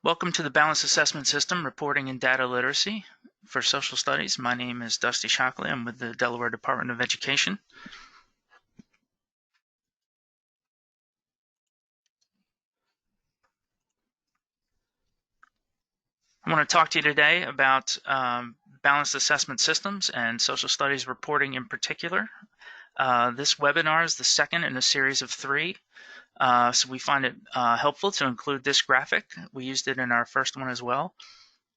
Welcome to the Balanced Assessment System, Reporting and Data Literacy for Social Studies. My name is Dusty Shockley. I'm with the Delaware Department of Education. I want to talk to you today about balanced assessment systems and social studies reporting in particular. This webinar is the second in a series of 3. So we find it helpful to include this graphic. We used it in our first one as well.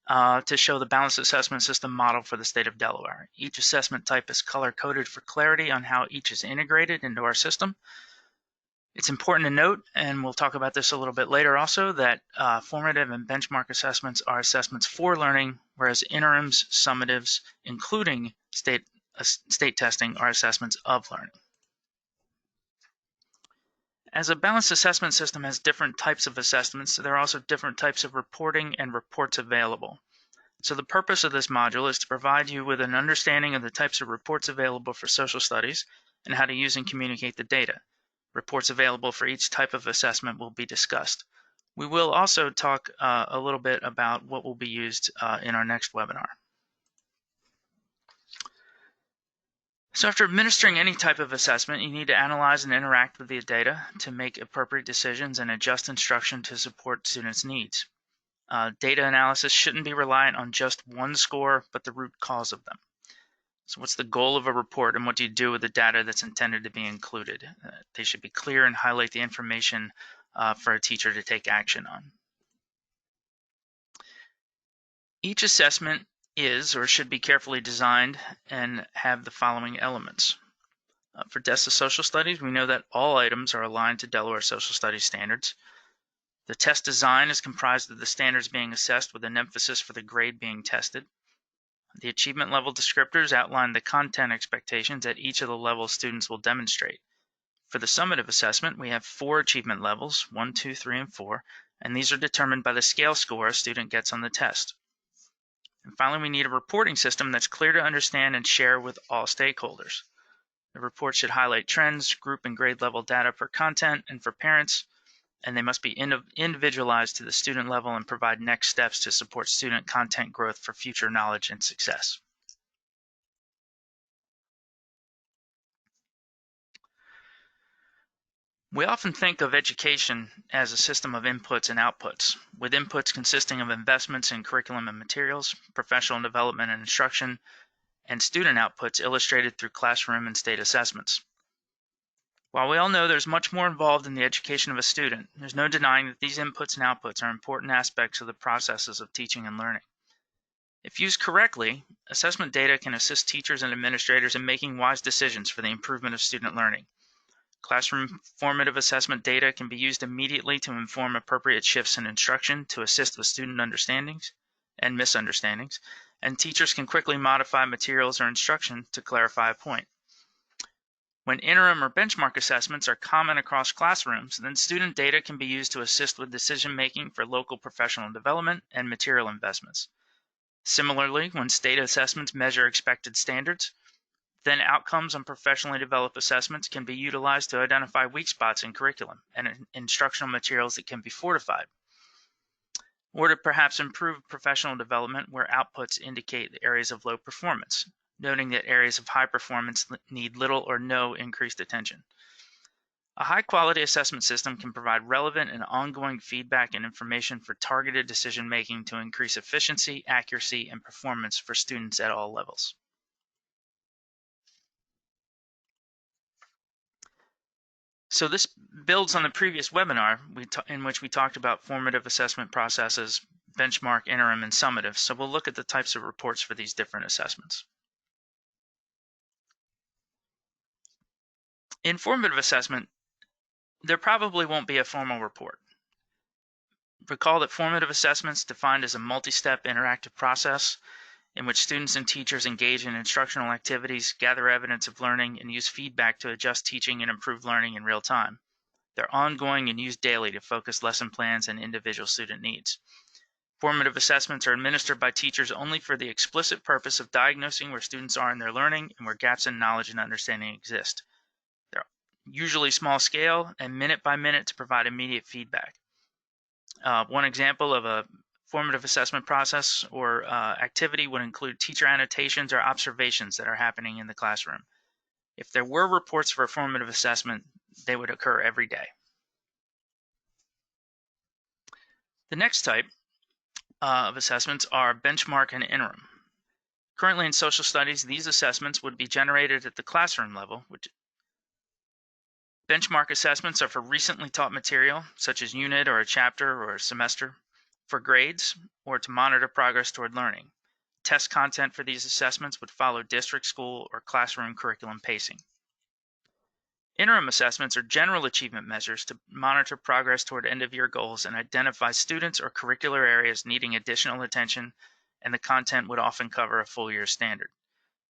To show the balanced assessment system model for the state of Delaware. Each assessment type is color-coded for clarity on how each is integrated into our system. It's important to note, and we'll talk about this a little bit later also, that formative and benchmark assessments are assessments for learning, whereas interims, summatives, including state testing, are assessments of learning. As a balanced assessment system has different types of assessments, there are also different types of reporting and reports available. So the purpose of this module is to provide you with an understanding of the types of reports available for social studies and how to use and communicate the data. Reports available for each type of assessment will be discussed. We will also talk a little bit about what will be used in our next webinar. So after administering any type of assessment, you need to analyze and interact with the data to make appropriate decisions and adjust instruction to support students' needs. Data analysis shouldn't be reliant on just one score, but the root cause of them. So what's the goal of a report, and what do you do with the data that's intended to be included? They should be clear and highlight the information for a teacher to take action on. Each assessment is or should be carefully designed and have the following elements. For DeSSA Social Studies, we know that all items are aligned to Delaware Social Studies standards. The test design is comprised of the standards being assessed with an emphasis for the grade being tested. The achievement level descriptors outline the content expectations at each of the levels students will demonstrate. For the summative assessment, we have 4 achievement levels, 1, 2, 3, and 4, and these are determined by the scale score a student gets on the test. And finally, we need a reporting system that's clear to understand and share with all stakeholders. The report should highlight trends, group and grade level data for content and for parents, and they must be individualized to the student level and provide next steps to support student content growth for future knowledge and success. We often think of education as a system of inputs and outputs, with inputs consisting of investments in curriculum and materials, professional development and instruction, and student outputs illustrated through classroom and state assessments. While we all know there's much more involved in the education of a student, there's no denying that these inputs and outputs are important aspects of the processes of teaching and learning. If used correctly, assessment data can assist teachers and administrators in making wise decisions for the improvement of student learning. Classroom formative assessment data can be used immediately to inform appropriate shifts in instruction to assist with student understandings and misunderstandings, and teachers can quickly modify materials or instruction to clarify a point. When interim or benchmark assessments are common across classrooms, then student data can be used to assist with decision-making for local professional development and material investments. Similarly, when state assessments measure expected standards, then outcomes on professionally developed assessments can be utilized to identify weak spots in curriculum and instructional materials that can be fortified, or to perhaps improve professional development where outputs indicate the areas of low performance, noting that areas of high performance need little or no increased attention. A high-quality assessment system can provide relevant and ongoing feedback and information for targeted decision-making to increase efficiency, accuracy, and performance for students at all levels. So this builds on the previous webinar in which we talked about formative assessment processes, benchmark, interim, and summative. So we'll look at the types of reports for these different assessments. In formative assessment, there probably won't be a formal report. Recall that formative assessments defined as a multi-step interactive process in which students and teachers engage in instructional activities, gather evidence of learning, and use feedback to adjust teaching and improve learning in real time. They're ongoing and used daily to focus lesson plans and individual student needs. Formative assessments are administered by teachers only for the explicit purpose of diagnosing where students are in their learning and where gaps in knowledge and understanding exist. They're usually small scale and minute by minute to provide immediate feedback. One example of a formative assessment process or activity would include teacher annotations or observations that are happening in the classroom. If there were reports for a formative assessment, they would occur every day. The next type of assessments are benchmark and interim. Currently in social studies, these assessments would be generated at the classroom level. Benchmark assessments are for recently taught material, such as unit or a chapter or a semester, for grades, or to monitor progress toward learning. Test content for these assessments would follow district, school, or classroom curriculum pacing. Interim assessments are general achievement measures to monitor progress toward end-of-year goals and identify students or curricular areas needing additional attention, and the content would often cover a full year standard.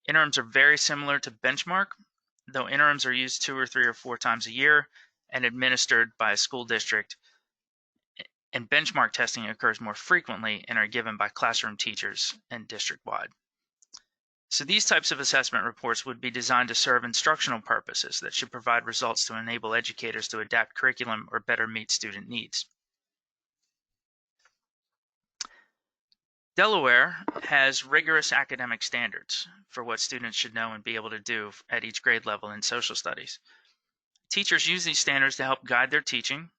Interims are very similar to benchmark, though interims are used 2 or 3 or 4 times a year and administered by a school district, and benchmark testing occurs more frequently and are given by classroom teachers and district-wide. So these types of assessment reports would be designed to serve instructional purposes that should provide results to enable educators to adapt curriculum or better meet student needs. Delaware has rigorous academic standards for what students should know and be able to do at each grade level in social studies. Teachers use these standards to help guide their teaching,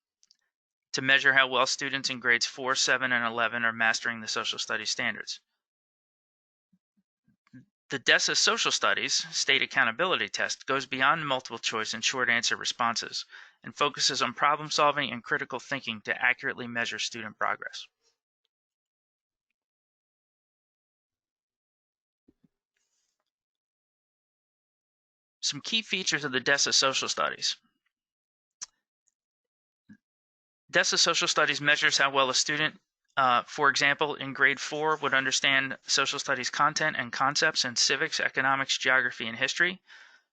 to measure how well students in grades 4, 7, and 11 are mastering the social studies standards. The DESSA Social Studies State Accountability Test goes beyond multiple choice and short answer responses and focuses on problem solving and critical thinking to accurately measure student progress. Some key features of the DESSA Social Studies. DESSA Social Studies measures how well a student, for example, in grade 4 would understand social studies content and concepts in civics, economics, geography, and history.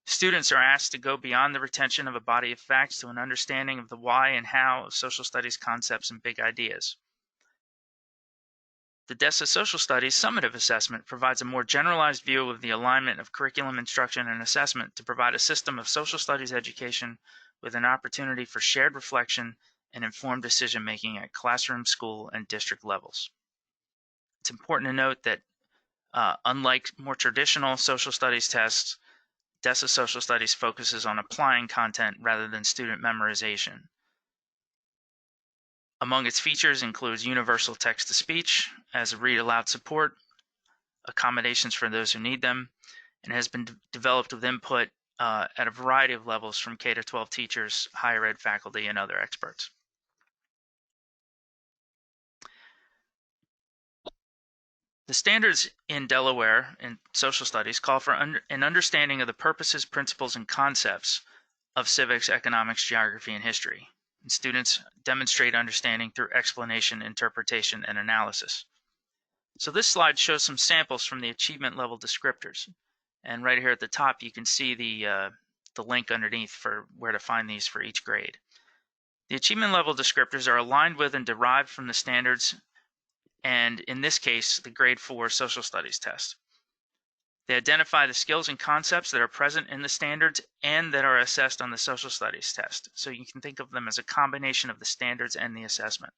Students are asked to go beyond the retention of a body of facts to an understanding of the why and how of social studies concepts and big ideas. The DESSA Social Studies Summative Assessment provides a more generalized view of the alignment of curriculum, instruction, and assessment to provide a system of social studies education with an opportunity for shared reflection and informed decision-making at classroom, school, and district levels. It's important to note that unlike more traditional social studies tests, DESSA Social Studies focuses on applying content rather than student memorization. Among its features includes universal text-to-speech as a read-aloud support, accommodations for those who need them, and has been developed with input at a variety of levels from K-12 teachers, higher ed faculty, and other experts. The standards in Delaware in social studies call for an understanding of the purposes, principles, and concepts of civics, economics, geography, and history. And students demonstrate understanding through explanation, interpretation, and analysis. So this slide shows some samples from the achievement level descriptors. And right here at the top, you can see the link underneath for where to find these for each grade. The achievement level descriptors are aligned with and derived from the standards, and in this case, the grade 4 social studies test. They identify the skills and concepts that are present in the standards and that are assessed on the social studies test. So you can think of them as a combination of the standards and the assessment.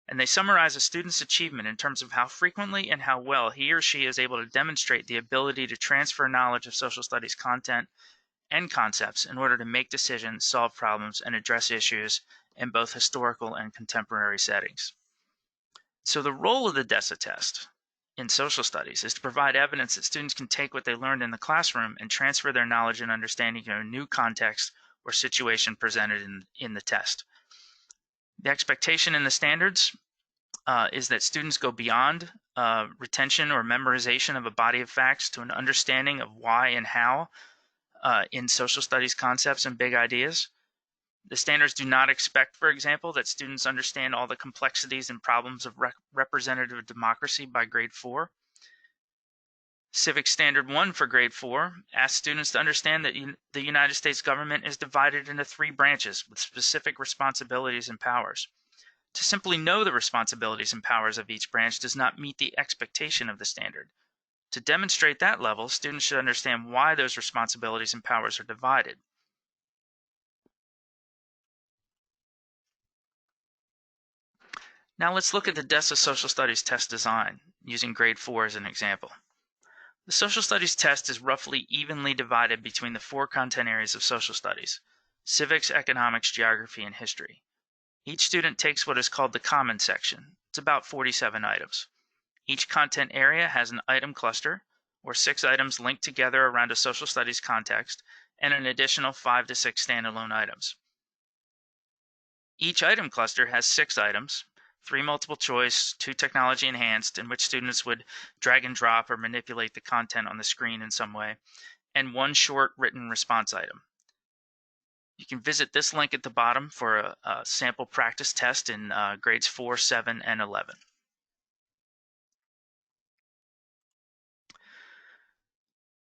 And they summarize a student's achievement in terms of how frequently and how well he or she is able to demonstrate the ability to transfer knowledge of social studies content and concepts in order to make decisions, solve problems, and address issues in both historical and contemporary settings. So the role of the DESSA test in social studies is to provide evidence that students can take what they learned in the classroom and transfer their knowledge and understanding to a new context or situation presented in the test. The expectation in the standards is that students go beyond retention or memorization of a body of facts to an understanding of why and how in social studies concepts and big ideas. The standards do not expect, for example, that students understand all the complexities and problems of representative democracy by grade 4. Civics Standard 1 for grade 4 asks students to understand that the United States government is divided into 3 branches with specific responsibilities and powers. To simply know the responsibilities and powers of each branch does not meet the expectation of the standard. To demonstrate that level, students should understand why those responsibilities and powers are divided. Now let's look at the DeSSA Social Studies test design, using grade 4 as an example. The Social Studies test is roughly evenly divided between the 4 content areas of social studies: civics, economics, geography, and history. Each student takes what is called the common section. It's about 47 items. Each content area has an item cluster, or 6 items linked together around a social studies context, and an additional 5 to 6 standalone items. Each item cluster has 6 items, 3 multiple choice, 2 technology enhanced, in which students would drag and drop or manipulate the content on the screen in some way, and 1 short written response item. You can visit this link at the bottom for a sample practice test in grades 4, 7, and 11.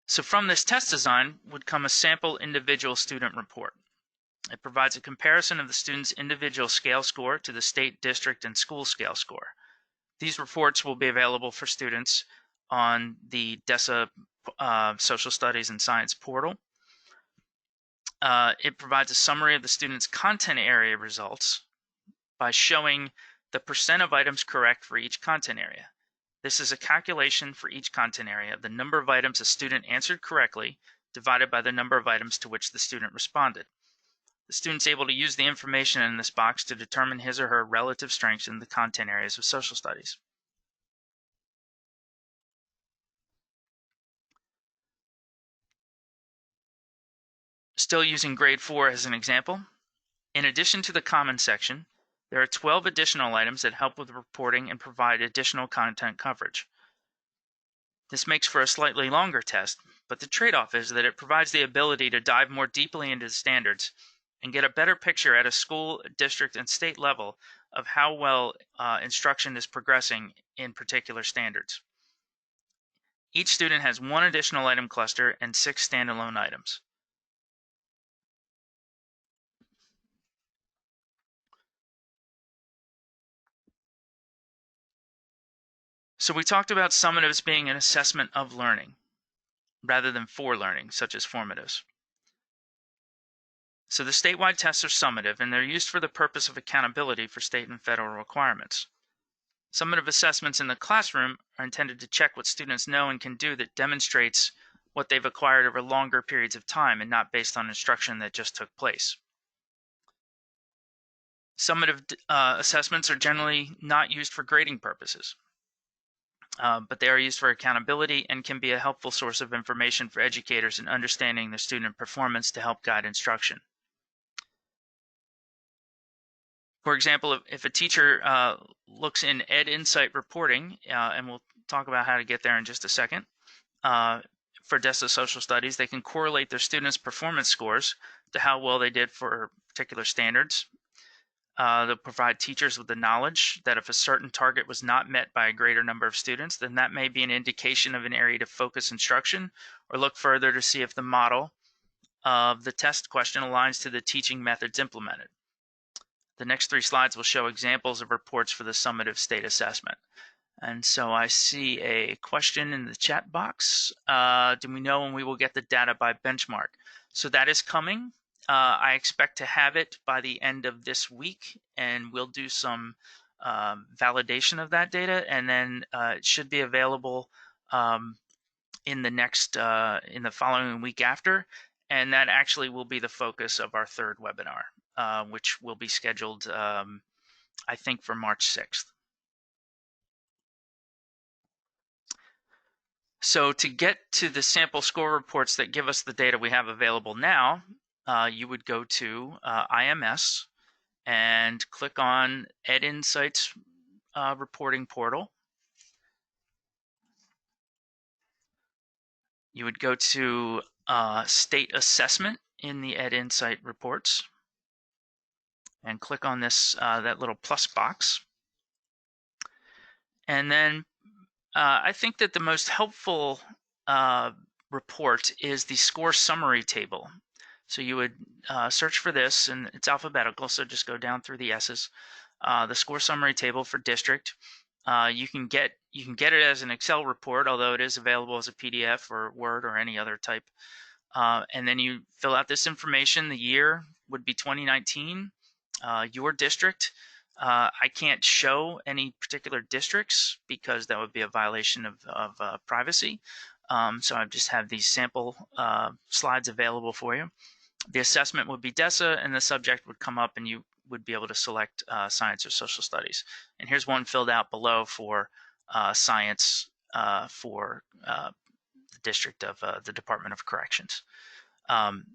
So from this test design would come a sample individual student report. It provides a comparison of the student's individual scale score to the state, district, and school scale score. These reports will be available for students on the DeSSA Social Studies and Science portal. It provides a summary of the student's content area results by showing the percent of items correct for each content area. This is a calculation for each content area of the number of items a student answered correctly divided by the number of items to which the student responded. The student's able to use the information in this box to determine his or her relative strengths in the content areas of social studies. Still using grade 4 as an example, in addition to the common section, there are 12 additional items that help with reporting and provide additional content coverage. This makes for a slightly longer test, but the trade-off is that it provides the ability to dive more deeply into the standards and get a better picture at a school, district, and state level of how well instruction is progressing in particular standards. Each student has 1 additional item cluster and 6 standalone items. So we talked about summatives being an assessment of learning rather than for learning, such as formatives. So the statewide tests are summative, and they're used for the purpose of accountability for state and federal requirements. Summative assessments in the classroom are intended to check what students know and can do that demonstrates what they've acquired over longer periods of time and not based on instruction that just took place. Summative assessments are generally not used for grading purposes. But they are used for accountability and can be a helpful source of information for educators in understanding their student performance to help guide instruction. For example, if a teacher looks in Ed Insight reporting, and we'll talk about how to get there in just a second, for DeSSA Social Studies, they can correlate their students' performance scores to how well they did for particular standards. They'll provide teachers with the knowledge that if a certain target was not met by a greater number of students, then that may be an indication of an area to focus instruction, or look further to see if the model of the test question aligns to the teaching methods implemented. The next 3 slides will show examples of reports for the summative state assessment. And so I see a question in the chat box. Do we know when we will get the data by benchmark? So that is coming. I expect to have it by the end of this week, and we'll do some validation of that data, and then it should be available in the following week after, and that actually will be the focus of our 3rd webinar, which will be scheduled, I think, for March 6th. So to get to the sample score reports that give us the data we have available now, you would go to IMS and click on Ed Insights reporting portal. You would go to State Assessment in the Ed Insight reports and click on this that little plus box. And then I think that the most helpful report is the score summary table. So you would search for this, and it's alphabetical, so just go down through the S's. The score summary table for district. You can get it as an Excel report, although it is available as a PDF or Word or any other type. And then you fill out this information. The year would be 2019. Your district, I can't show any particular districts because that would be a violation of privacy. So I just have these sample slides available for you. The assessment would be DESSA, and the subject would come up, and you would be able to select science or social studies. And here's one filled out below for science for the district of the Department of Corrections. And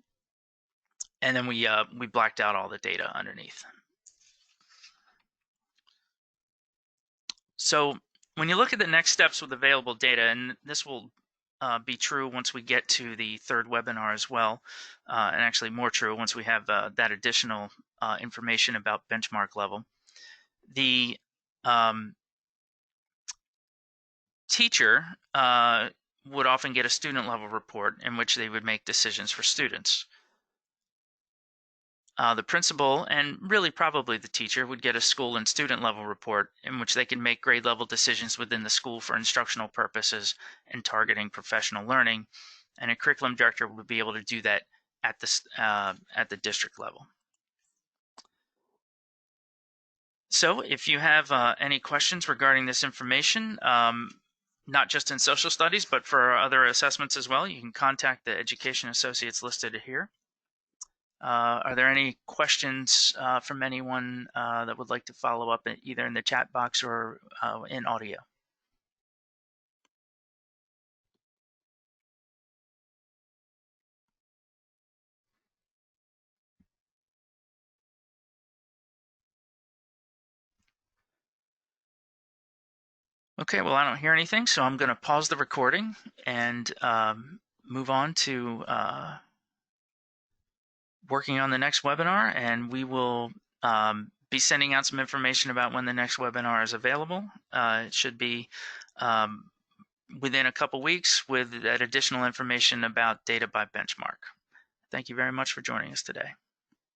then we blacked out all the data underneath. So when you look at the next steps with available data, and this will be true once we get to the third webinar as well, and actually more true once we have that additional information about benchmark level. The teacher would often get a student level report in which they would make decisions for students. The principal, and really probably the teacher, would get a school and student level report in which they can make grade level decisions within the school for instructional purposes and targeting professional learning. And a curriculum director would be able to do that at the district level. So if you have any questions regarding this information, not just in social studies, but for other assessments as well, you can contact the education associates listed here. Are there any questions from anyone that would like to follow up either in the chat box or in audio? Okay, well, I don't hear anything, so I'm going to pause the recording and move on to working on the next webinar, and we will be sending out some information about when the next webinar is available. It should be within a couple weeks with that additional information about data by benchmark. Thank you very much for joining us today.